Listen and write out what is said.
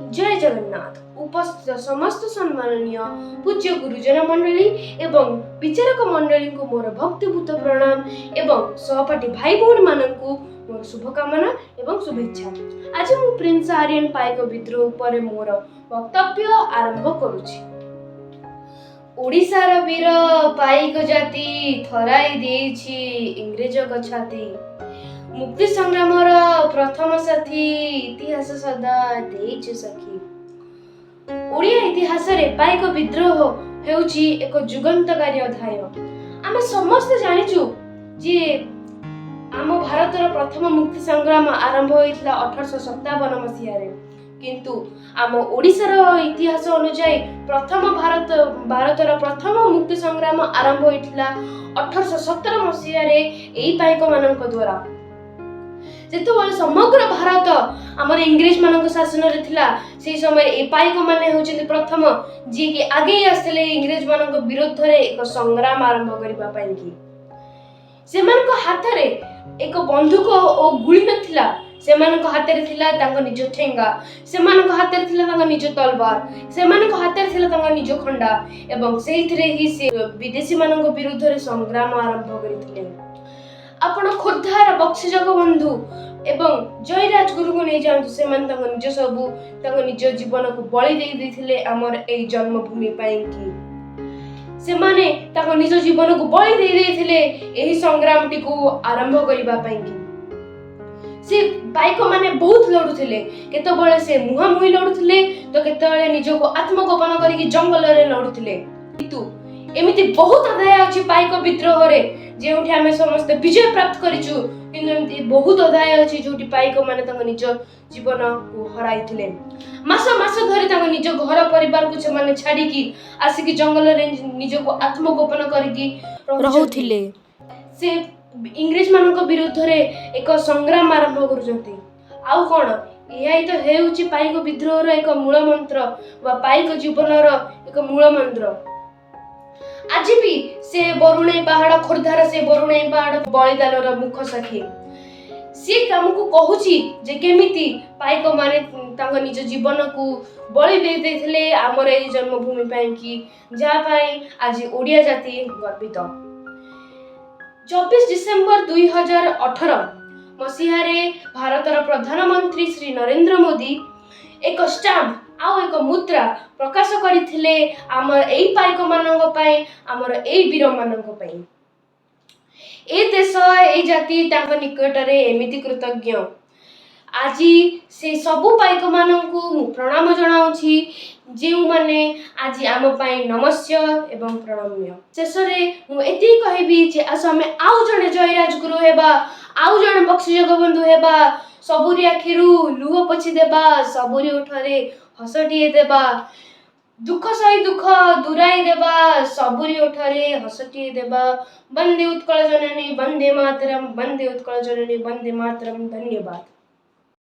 जय जगन्नाथ। उपस्थित समस्त सम्माननीय पूज्य गुरुजन मंडली एवं विचारक मंडली को मोर भक्तिभूत प्रणाम एवं सहपाठी भाई भौणी माननकु मोर शुभकामना एवं शुभेच्छा। आज मु प्रिंस आर्यन पाइक विद्रोह पर मोर वक्तव्य आरंभ करुछि। ओडिशार वीर पाइक जाति थराई देछि इंग्रेज छाती। मुक्ति संग्रामर प्रथम साथी इतिहास सदा देइछि सखी। ओडिया इतिहास रे पाइक विद्रोह हेउछि एक जुगंतकारी अध्याय। आमे समस्त जानिछु जे आम भारतर प्रथम मुक्ति संग्राम आरंभ होइतला 1857 मसिया रे, किंतु आम ओडिशार इतिहास अनुसार प्रथम भारतर प्रथम मुक्ति संग्राम आरंभ होइतला 1817 मसिया रे एई पाइक मानक द्वारा। जेतबेले समग्र भारत आमर इंग्रेज मानक शासन रे थिला, से समय ए पाइक माने होचि प्रथम जे कि आगे आसले इंग्रेज मानक विरोध रे एक संग्राम आरंभ करिबा पई कि से मानक हाथ रे एक बंदूक ओ गुली नथिला। से मानक हाथ रे थिला तांको निज ठेंगा, से मानक हाथ रे थिला तांको निज तलवार, से मानक हाथ रे थिला तांको निज खंडा एवं सेहिथरे ही से विदेशी मानक विरोध रे संग्राम आरंभ करिथिले। आपण खोर्धार बक्सी जगबंधु एवं जयराज गुरु को नहीं जानतु, से मान तांको निज सबु तांको निज जीवन को बलि देई दिथिले हमर एई जन्मभूमि पई कि से माने तांको निज जीवन को बलि देई दिथिले एही संग्राम टी को आरंभ करिबा पई कि से पाइक माने बहुत लडुथिले। केतबेले से मुहा मुही लडुथिले तो केतबेले निज को आत्मगोपन करिकि जंगल रे लडुथिले। किंतु एमिति बहुत अध्याय अछि पाइक विद्रोह रे जेउठी आमे समस्त विजय प्राप्त करिछु, किंतु एमिति बहुत अध्याय अछि जोठी पाइक माने तांको निज जीवन को हराइथिले। मास मास धरि तांको निज घर परिवार को से माने छाडी की आसिकी जंगल रे निज को आत्मगोपन करिकि रहुथिले। से इंग्रेज मानक विरुद्ध रे एक संग्राम आरंभ करूछंती। आउ कोन एही तो हेउची पाइक विद्रोह रो एक मूल मंत्र वा पाइक जीवन रो एक मूल मंत्र। आज भी से बरुणेई पहाड़, खोर्धार से बरुणेई पहाड़ बलिदान रो मुख सखी। से हमकु कहूची जे केमिति पाइक माने तांको निज जीवन को बलि दे देथिले हमर एई जन्मभूमि पई कि जा पई आज ओडिया जाति गर्वित। 24 डिसेंबर 2018 मसिहा रे भारतर प्रधानमंत्री श्री नरेंद्र मोदी एक स्टाम्प आउ एक मुद्रा प्रकाश करिथिले हमर एई पाइक मानक पई, हमर एई वीर मानक पई। ए देश ए जाति तांको निकट रे एमिति कृतज्ञ। आज से सबु पाइक मानकु मु प्रणाम जणाउछि जेउ माने आज आम पई नमस्य एवं प्रणम्य। शेष रे मु एति कहबी जे आस हमें आउ जणे जयराज गुरु हेबा, आउ जणे बक्सी जगबंधु हेबा, सबुरी आखिरु लुह पोछि देबा, सबुरी ओठरे हसटिए देबा, दुख सही दुख दुराई देबा, सबुरी ओठरे हसटिए देबा। वंदे उत्कल जननी वंदे मातरम, वंदे उत्कल जननी वंदे मातरम। धन्यवाद।